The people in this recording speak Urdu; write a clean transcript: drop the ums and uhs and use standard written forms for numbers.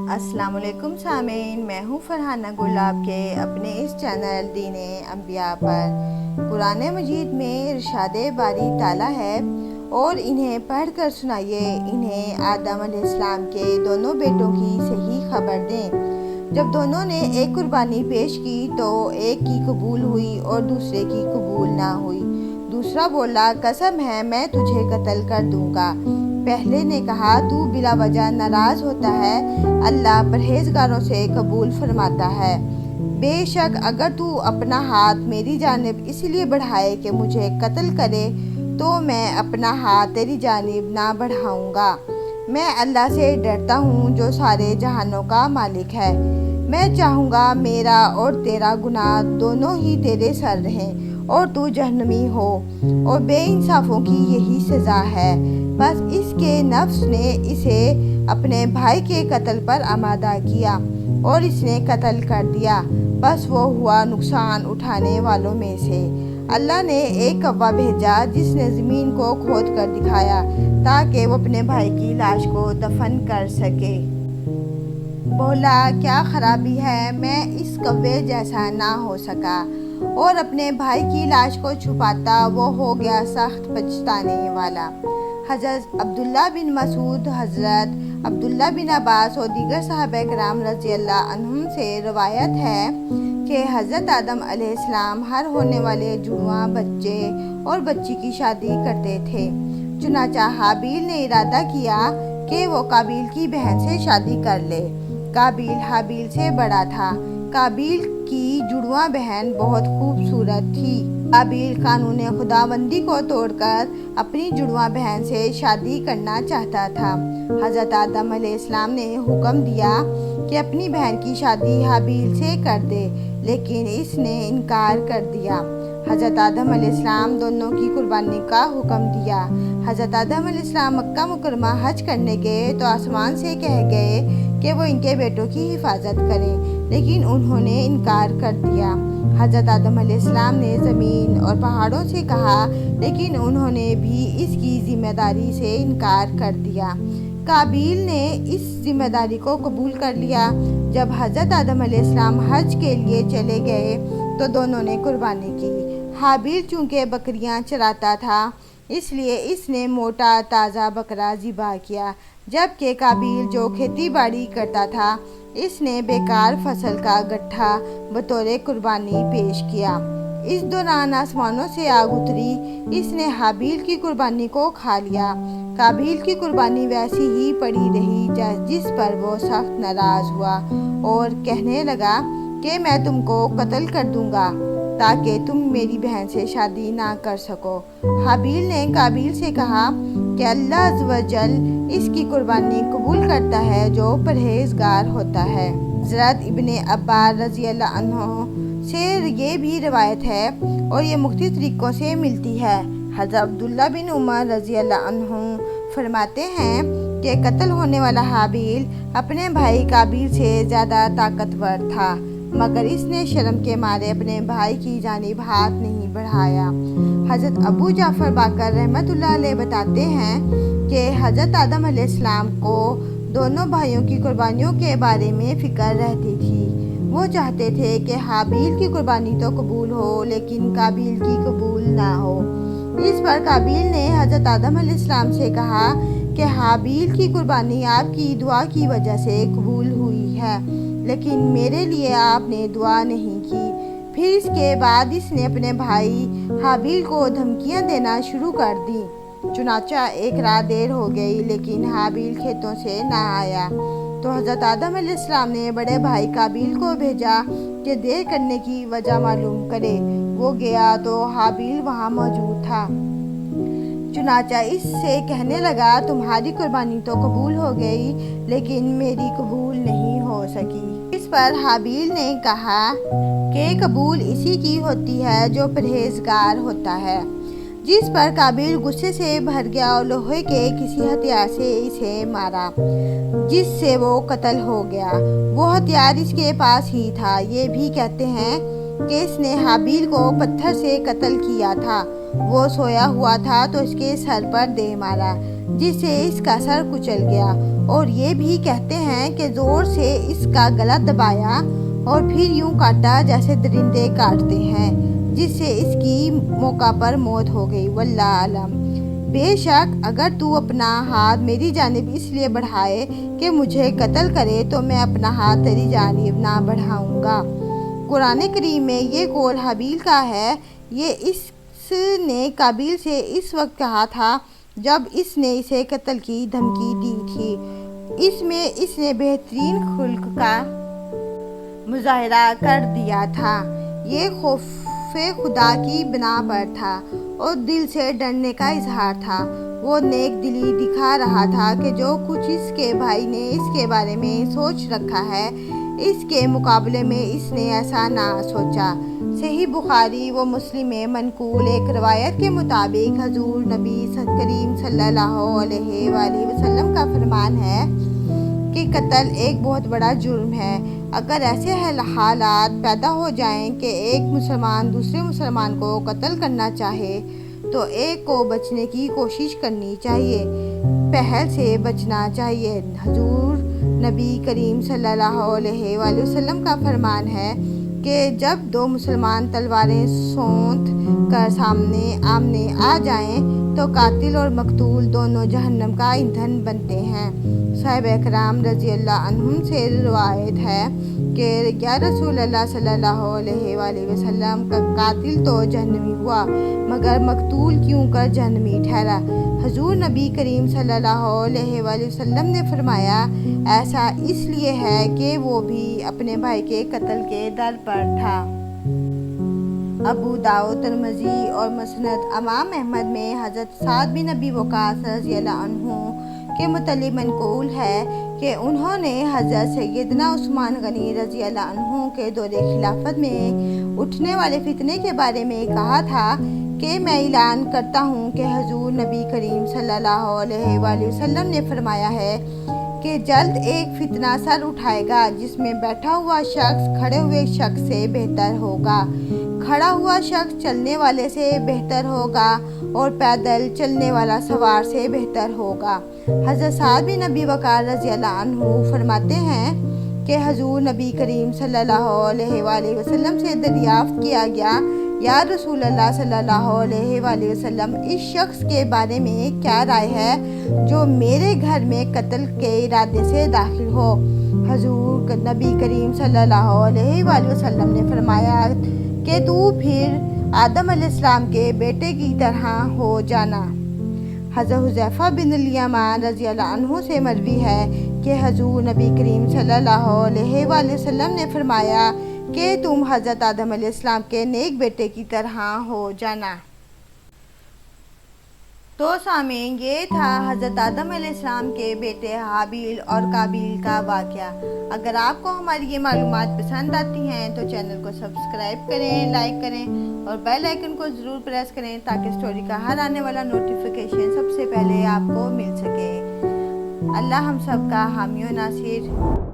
السلام علیکم سامعین، میں ہوں فرحانہ گل آپ کے اپنے اس چینل دین انبیاء پر۔ قرآن مجید میں ارشاد باری تعالیٰ ہے، اور انہیں پڑھ کر سنائیے، انہیں آدم علیہ السلام کے دونوں بیٹوں کی صحیح خبر دیں۔ جب دونوں نے ایک قربانی پیش کی تو ایک کی قبول ہوئی اور دوسرے کی قبول نہ ہوئی۔ دوسرا بولا، قسم ہے میں تجھے قتل کر دوں گا۔ پہلے نے کہا، تو بلا وجہ ناراض ہوتا ہے، اللہ پرہیزگاروں سے قبول فرماتا ہے۔ بے شک اگر تو اپنا ہاتھ میری جانب اس لیے بڑھائے کہ مجھے قتل کرے تو میں اپنا ہاتھ تیری جانب نہ بڑھاؤں گا۔ میں اللہ سے ڈرتا ہوں جو سارے جہانوں کا مالک ہے۔ میں چاہوں گا میرا اور تیرا گناہ دونوں ہی تیرے سر رہیں اور تو جہنمی ہو، اور بے انصافوں کی یہی سزا ہے۔ بس اس کے نفس نے اسے اپنے بھائی کے قتل پر آمادہ کیا اور اس نے قتل کر دیا، بس وہ ہوا نقصان اٹھانے والوں میں سے۔ اللہ نے ایک کوا بھیجا جس نے زمین کو کھود کر دکھایا تاکہ وہ اپنے بھائی کی لاش کو دفن کر سکے۔ بولا، کیا خرابی ہے، میں اس کوے جیسا نہ ہو سکا، اور اپنے بھائی کی لاش کو چھپاتا وہ ہو گیا سخت پچھتانے والا۔ حضرت عبداللہ بن مسعود، حضرت عبداللہ بن عباس اور دیگر صحابہ کرام رضی اللہ عنہم سے روایت ہے کہ حضرت آدم علیہ السلام ہر ہونے والے جڑواں بچے اور بچی کی شادی کرتے تھے۔ چنانچہ حابیل نے ارادہ کیا کہ وہ قابیل کی بہن سے شادی کر لے۔ قابیل حابیل سے بڑا تھا۔ قابیل کی جڑواں بہن بہت خوبصورت تھی۔ قابیل قانون خداوندی کو توڑ کر اپنی جڑواں بہن سے شادی کرنا چاہتا تھا۔ حضرت آدم علیہ السلام نے حکم دیا کہ اپنی بہن کی شادی حابیل سے کر دے، لیکن اس نے انکار کر دیا۔ حضرت آدم علیہ السلام دونوں کی قربانی کا حکم دیا۔ حضرت آدم علیہ السلام مکہ مکرمہ حج کرنے گئے تو آسمان سے کہے گئے کہ وہ ان کے بیٹوں کی حفاظت کریں، لیکن انہوں نے انکار کر دیا۔ حضرت آدم علیہ السلام نے زمین اور پہاڑوں سے کہا، لیکن انہوں نے بھی اس کی ذمہ داری سے انکار کر دیا۔ قابیل نے اس ذمہ داری کو قبول کر لیا۔ جب حضرت آدم علیہ السلام حج کے لیے چلے گئے تو دونوں نے قربانی کی۔ حابیل چونکہ بکریاں چراتا تھا اس لیے اس نے موٹا تازہ بکرا ذبح کیا، جبکہ قابیل جو کھیتی باڑی کرتا تھا اس نے بیکار فصل کا گٹھا بطور قربانی پیش کیا۔ اس دوران آسمانوں سے آگ اتری، اس نے حابیل کی قربانی کو کھا لیا۔ قابیل کی قربانی ویسی ہی پڑی رہی جس پر وہ سخت ناراض ہوا اور کہنے لگا کہ میں تم کو قتل کر دوں گا تاکہ تم میری بہن سے شادی نہ کر سکو۔ حابیل نے قابیل سے کہا کہ اللہ عز و جل اس کی قربانی قبول کرتا ہے جو پرہیزگار ہوتا ہے۔ حضرت ابن عباس رضی اللہ عنہ سے یہ بھی روایت ہے اور یہ مختلف طریقوں سے ملتی ہے۔ حضرت عبداللہ بن عمر رضی اللہ عنہ فرماتے ہیں کہ قتل ہونے والا حابیل اپنے بھائی قابیل سے زیادہ طاقتور تھا، مگر اس نے شرم کے مارے اپنے بھائی کی جانب ہاتھ نہیں بڑھایا۔ حضرت ابو جعفر باقر رحمۃ اللہ علیہ بتاتے ہیں کہ حضرت آدم علیہ السلام کو دونوں بھائیوں کی قربانیوں کے بارے میں فکر رہتی تھی۔ وہ چاہتے تھے کہ حابیل کی قربانی تو قبول ہو لیکن قابیل کی قبول نہ ہو۔ اس پر قابیل نے حضرت آدم علیہ السلام سے کہا کہ حابیل کی قربانی آپ کی دعا کی وجہ سے قبول ہوئی ہے، لیکن میرے لیے آپ نے دعا نہیں کی۔ پھر اس کے بعد اس نے اپنے بھائی حابیل کو دھمکیاں دینا شروع کر دیں۔ چنانچہ ایک رات دیر ہو گئی لیکن حابیل کھیتوں سے نہ آیا، تو حضرت آدم علیہ السلام نے بڑے بھائی قابیل کو بھیجا کہ دیر کرنے کی وجہ معلوم کرے۔ وہ گیا تو حابیل وہاں موجود تھا۔ چنانچہ اس سے کہنے لگا، تمہاری قربانی تو قبول ہو گئی لیکن میری قبول نہیں ہو سکی۔ اس پر حابیل نے کہا کہ قبول اسی کی ہوتی ہے جو پرہیزگار ہوتا ہے۔ جس پر قابیل غصے سے بھر گیا اور لوہے کے کسی ہتھیار سے اسے مارا جس سے وہ قتل ہو گیا۔ وہ ہتھیار اس کے پاس ہی تھا۔ یہ بھی کہتے ہیں کہ اس نے حابیل کو پتھر سے قتل کیا تھا۔ وہ سویا ہوا تھا تو اس کے سر پر دے مارا جس سے اس کا سر کچل گیا اور یہ بھی کہتے ہیں کہ زور سے اس کا گلا دبایا اور پھر یوں کاٹا جیسے درندے کاٹتے ہیں، جس سے اس کی موقع پر موت ہو گئی۔ واللہ اعلم۔ بے شک اگر تو اپنا ہاتھ میری جانب اس لیے بڑھائے کہ مجھے قتل کرے تو میں اپنا ہاتھ تیری جانب نہ بڑھاؤں گا۔ قرآن کریم میں یہ قول حابیل کا ہے۔ یہ اس نے قابیل سے اس وقت کہا تھا جب اس نے اسے قتل کی دھمکی دی تھی۔ اس میں اس نے بہترین خلق کا مظاہرہ کر دیا تھا۔ یہ خوف خدا کی بنا پر تھا اور دل سے ڈرنے کا اظہار تھا۔ وہ نیک دلی دکھا رہا تھا کہ جو کچھ اس کے بھائی نے اس کے بارے میں سوچ رکھا ہے، اس کے مقابلے میں اس نے ایسا نہ سوچا۔ صحیح بخاری و مسلم میں منقول ایک روایت کے مطابق حضور نبی کریم صلی اللہ علیہ وآلہ وسلم کا فرمان ہے کہ قتل ایک بہت بڑا جرم ہے۔ اگر ایسے حالات پیدا ہو جائیں کہ ایک مسلمان دوسرے مسلمان کو قتل کرنا چاہے تو ایک کو بچنے کی کوشش کرنی چاہیے، پہل سے بچنا چاہیے۔ حضور نبی کریم صلی اللہ علیہ وآلہ وسلم کا فرمان ہے کہ جب دو مسلمان تلواریں سونت کر آمنے آ جائیں تو قاتل اور مقتول دونوں جہنم کا ایندھن بنتے ہیں۔ صحابہ کرام رضی اللہ عنہم سے روایت ہے کہ یا رسول اللہ صلی اللہ علیہ وآلہ وسلم کا قاتل تو جہنمی ہوا مگر مقتول کیوں کر جہنمی ٹھہرا؟ حضور نبی کریم صلی اللہ علیہ وآلہ وسلم نے فرمایا ایسا اس لیے ہے کہ وہ بھی اپنے بھائی کے قتل کے در پر تھا۔ ابو داؤد، ترمذی اور مسند امام احمد میں حضرت سعد بن ابی وقاص رضی اللہ عنہ کے متعلق منقول ہے کہ انہوں نے حضرت سیدنا عثمان غنی رضی اللہ عنہ کے دور خلافت میں اٹھنے والے فتنے کے بارے میں کہا تھا کہ میں اعلان کرتا ہوں کہ حضور نبی کریم صلی اللہ علیہ وآلہ وسلم نے فرمایا ہے کہ جلد ایک فتنہ سر اٹھائے گا جس میں بیٹھا ہوا شخص کھڑے ہوئے شخص سے بہتر ہوگا، کھڑا ہوا شخص چلنے والے سے بہتر ہوگا اور پیدل چلنے والا سوار سے بہتر ہوگا۔ حضرت سعد بن ابی وقاص رضی اللہ عنہ فرماتے ہیں کہ حضور نبی کریم صلی اللہ علیہ وآلہ وسلم سے دریافت کیا گیا یا رسول اللہ صلی اللہ علیہ وآلہ وسلم اس شخص کے بارے میں کیا رائے ہے جو میرے گھر میں قتل کے ارادے سے داخل ہو؟ حضور نبی کریم صلی اللہ علیہ وآلہ وسلم نے فرمایا کہ تو پھر آدم علیہ السلام کے بیٹے کی طرح ہو جانا۔ حضرت حذیفہ بن الیمان رضی اللہ عنہ سے مروی ہے کہ حضور نبی کریم صلی اللہ علیہ وآلہ وسلم نے فرمایا کہ تم حضرت آدم علیہ السلام کے نیک بیٹے کی طرح ہو جانا۔ تو سامعین، یہ تھا حضرت آدم علیہ السلام کے بیٹے حابیل اور قابیل کا واقعہ۔ اگر آپ کو ہماری یہ معلومات پسند آتی ہیں تو چینل کو سبسکرائب کریں، لائک کریں اور بیل آئیکن کو ضرور پریس کریں تاکہ سٹوری کا ہر آنے والا نوٹیفیکیشن سب سے پہلے آپ کو مل سکے۔ اللہ ہم سب کا حامی و ناصر۔